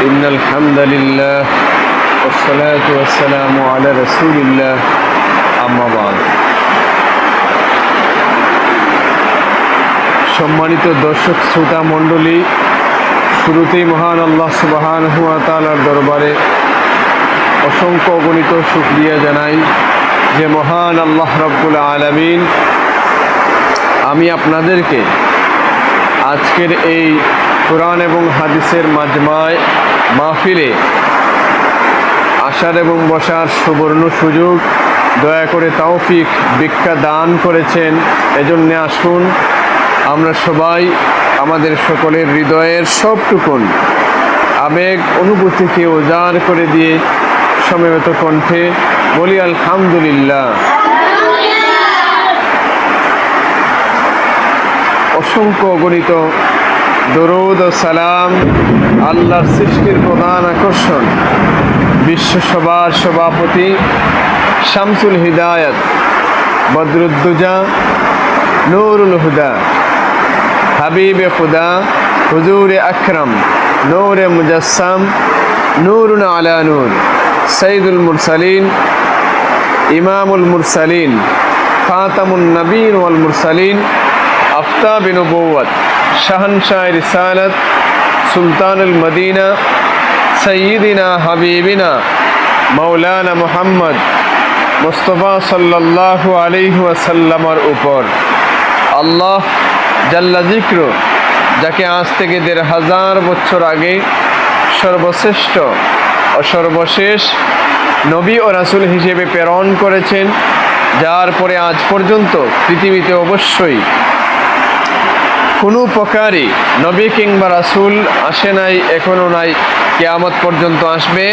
إن الحمد لله والصلاة والسلام على رسول الله أما بعد সম্মানিত দর্শক শ্রোতা মণ্ডলী, শুরুতেই মহান আল্লাহ সুবহানাহু ওয়া তাআলার দরবারে অসংখ্য অগণিত শুকরিয়া জানাই যে মহান আল্লাহ রাব্বুল আলামিন আমি আপনাদেরকে আজকের এই কোরআন এবং হাদিসের মাজমায় মাহফিলে আসার এবং বসার সুবর্ণ সুযোগ দয়া করে তৌফিক ভিক্ষা দান করেছেন। এজন্য আসুন আমরা সবাই আমাদের সকলের হৃদয়ের সবটুকুন আবেগ অনুভূতিকে উজাড় করে দিয়ে সমবেত কণ্ঠে বলি আলহামদুলিল্লাহ। অসংখ্য অগণিত দরুদ ও সালাম আল্লাহর সৃষ্টির প্রধান আকর্ষণ বিশ্বসভার সভাপতি শামসুল হিদায়াত বদরুদ্দুজা নূরুল হুদা হাবিবে খুদা হুজুরে আকরাম নূরে মুজাসসাম নূরুন আলা নূর সৈয়দুল মুরসালিন ইমামুল মুরসালিন খাতামুন নবীন ওয়াল মুরসালিন আফতাব নবুওয়াত শাহনশাহ রিসালাত সুলতানুল মদিনা সৈয়দিনা হাবিবিনা মাওলানা মুহাম্মদ মুস্তাফা সাল্লাল্লাহু আলাইহি ওয়াসাল্লামের উপর আল্লাহ জাল্লা যিকরু, যাকে আজ থেকে ১৫০০ বছর আগে সর্বশ্রেষ্ঠ ও সর্বশেষ নবী ও রাসূল হিসেবে প্রেরণ করেছেন, যার পরে আজ পর্যন্ত পৃথিবীতে অবশ্যই কোনো প্রকারই নবী কিংবা রাসূল আসে নাই, এখনো নাই, কিয়ামত পর্যন্ত আসবে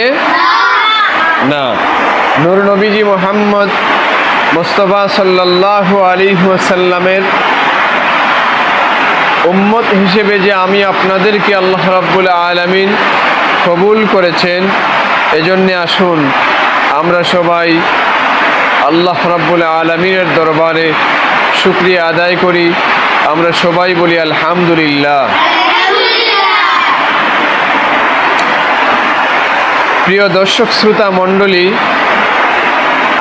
না। নূর নবীজি মুহাম্মদ মুস্তাফা সাল্লাল্লাহু আলাইহি ওয়াসাল্লামের উম্মত হিসেবে যে আমি আপনাদেরকে আল্লাহ রাব্বুল আলামিন কবুল করেছেন, এজন্য আসুন আমরা সবাই আল্লাহ রাব্বুল আলামিনের দরবারে শুকরিয়া আদায় করি। আমরা সবাই বলি আলহামদুলিল্লাহ। প্রিয় দর্শক শ্রোতা মণ্ডলী,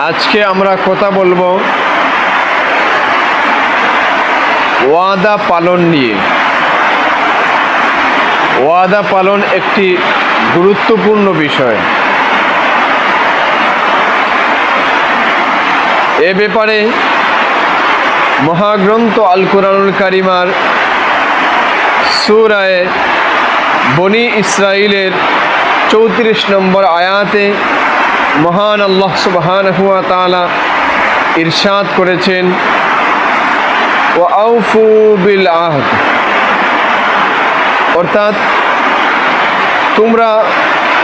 আজকে আমরা কথা বলবো ওয়াদা পালন নিয়ে। ওয়াদা পালন একটি গুরুত্বপূর্ণ বিষয়। এ ব্যাপারে মহাগ্রন্থ আল কুরআনুল কারিমার সূরা বনি ইসরাইলের ৩৪ নম্বর আয়াতে মহান আল্লাহ সুবহানাহু ওয়া তাআলা ইরশাদ করেছেন, ওয়া আউফু বিল আহদ, অর্থাৎ তোমরা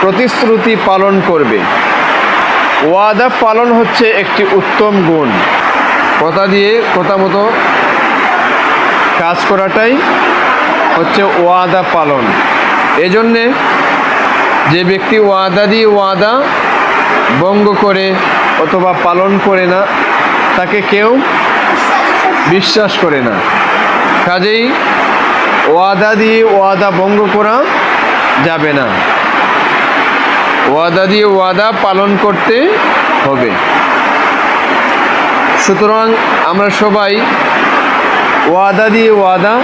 প্রতিশ্রুতি পালন করবে। ওয়াদা পালন হচ্ছে একটি উত্তম গুণ। কথা দিয়ে কথা মতো কাজ করাটাই হচ্ছে ওয়াদা পালন। এজন্যে যে ব্যক্তি ওয়াদা দিয়ে ওয়াদা ভঙ্গ করে অথবা পালন করে না, তাকে কেউ বিশ্বাস করে না। কাজেই ওয়াদা দিয়ে ওয়াদা ভঙ্গ করা যাবে না, ওয়াদা দিয়ে ওয়াদা পালন করতে হবে। সুতরাং আমরা সবাই ওয়াদা দিয়ে ওয়াদা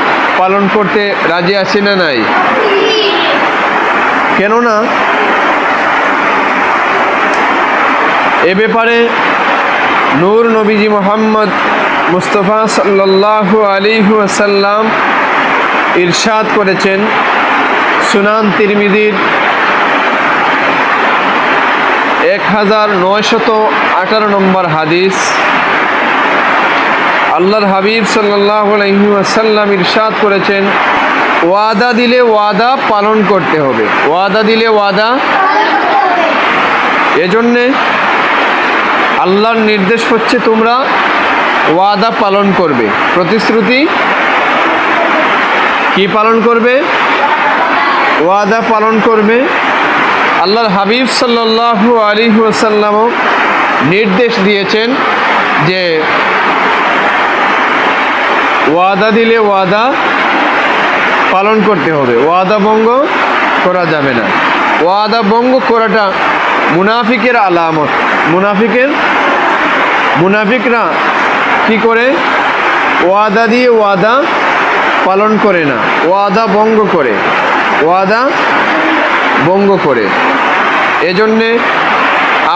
পালন করতে রাজি আছি না নাই? কেননা এ ব্যাপারে নূর নবীজি মুহাম্মদ মুস্তাফা সাল্লাল্লাহু আলাইহি ওয়াসাল্লাম ইরশাদ করেছেন, সুনান তিরমিজির ১৯১৮ নম্বর হাদিস, আল্লাহর হাবিব সাল্লাল্লাহু আলাইহি ওয়াসাল্লাম ইরশাদ করেছেন, ওয়াদা দিলে ওয়াদা পালন করতে হবে। ওয়াদা দিলে ওয়াদা, এজন্যে আল্লাহর নির্দেশ হচ্ছে তোমরা ওয়াদা পালন করবে। প্রতিশ্রুতি কি পালন করবে? ওয়াদা পালন করবে। আল্লাহর হাবিব সাল্লাল্লাহু আলাইহি ওয়াসাল্লামও নির্দেশ দিয়েছেন যে ওয়াদা দিলে ওয়াদা পালন করতে হবে, ওয়াদা ভঙ্গ করা যাবে না। ওয়াদা ভঙ্গ করাটা মুনাফিকের আলামত। মুনাফিকরা কি করে? ওয়াদা দিয়ে ওয়াদা পালন করে না, ওয়াদা ভঙ্গ করে। এজন্যে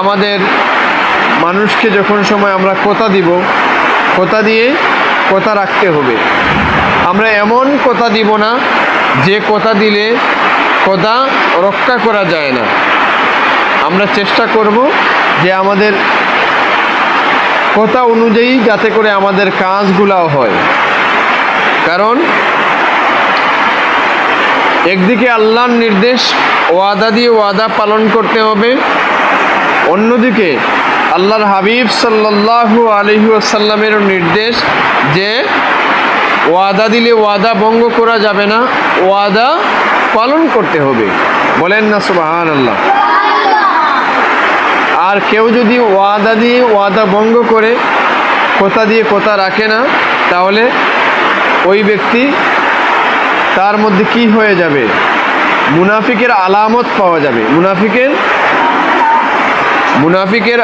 আমাদের মানুষকে যখন সময় আমরা কথা দিব, কথা দিয়ে কথা রাখতে হবে। আমরা এমন কথা দিব না যে কথা দিলে কথা রক্ষা করা যায় না। আমরা চেষ্টা করব যে আমাদের কথা অনুযায়ী যাতে করে আমাদের কাজগুলাও হয়। কারণ একদিকে আল্লাহর নির্দেশ ওয়াদা দিয়ে ওয়াদা পালন করতে হবে, অন্যদিকে আল্লাহর হাবিব সাল্লাল্লাহু আলাইহি ওয়াসাল্লামের নির্দেশ যে ওয়াদা দিলে ওয়াদা ভঙ্গ করা যাবে না, ওয়াদা পালন করতে হবে। বলেন না সুবহানাল্লাহ। আর কেউ যদি ওয়াদা দিয়ে ওয়াদা ভঙ্গ করে, কথা দিয়ে কথা রাখে না, তাহলে ওই ব্যক্তি তার মধ্যে কি হয়ে যাবে? মুনাফিকের আলামত পাওয়া যাবে। মুনাফিকের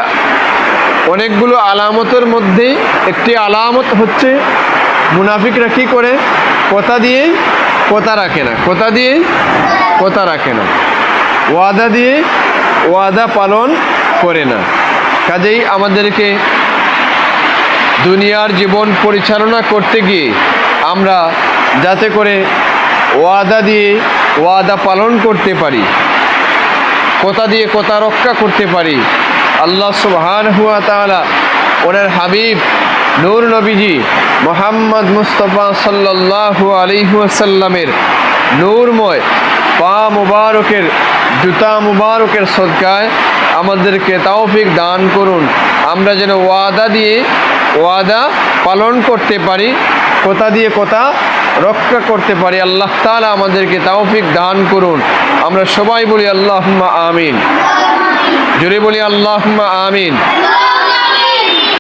অনেকগুলো আলামতের মধ্যে একটি আলামত হচ্ছে মুনাফিকরা কি করে? কথা দিয়ে কথা রাখে না, ওয়াদা দিয়ে ওয়াদা পালন করে না। কাজেই আমাদেরকে দুনিয়ার জীবন পরিচালনা করতে গিয়ে আমরা যাতে করে ওয়াদা দিয়ে ওয়াদা পালন করতে পারি, কথা দিয়ে কথা রক্ষা করতে পারি। আল্লাহ সুবহানাহু ওয়া তাআলা ওনার হাবিব নূর নবীজি মুহাম্মদ মুস্তাফা সাল্লাল্লাহু আলাইহি ওয়াসাল্লামের নূরময় পা মুবারকের, জুতা মুবারকের সদকায় আমাদেরকে তৌফিক দান করুন। আমরা যেন ওয়াদা দিয়ে ওয়াদা পালন করতে পারি, কথা দিয়ে কথা রক্ষা করতে পারি। আল্লাহ তাআলা আমাদেরকে তৌফিক দান করুন। আমরা সবাই বলি আল্লাহুম্মা আমিন। জোরে বলি আল্লাহুম্মা আমিন।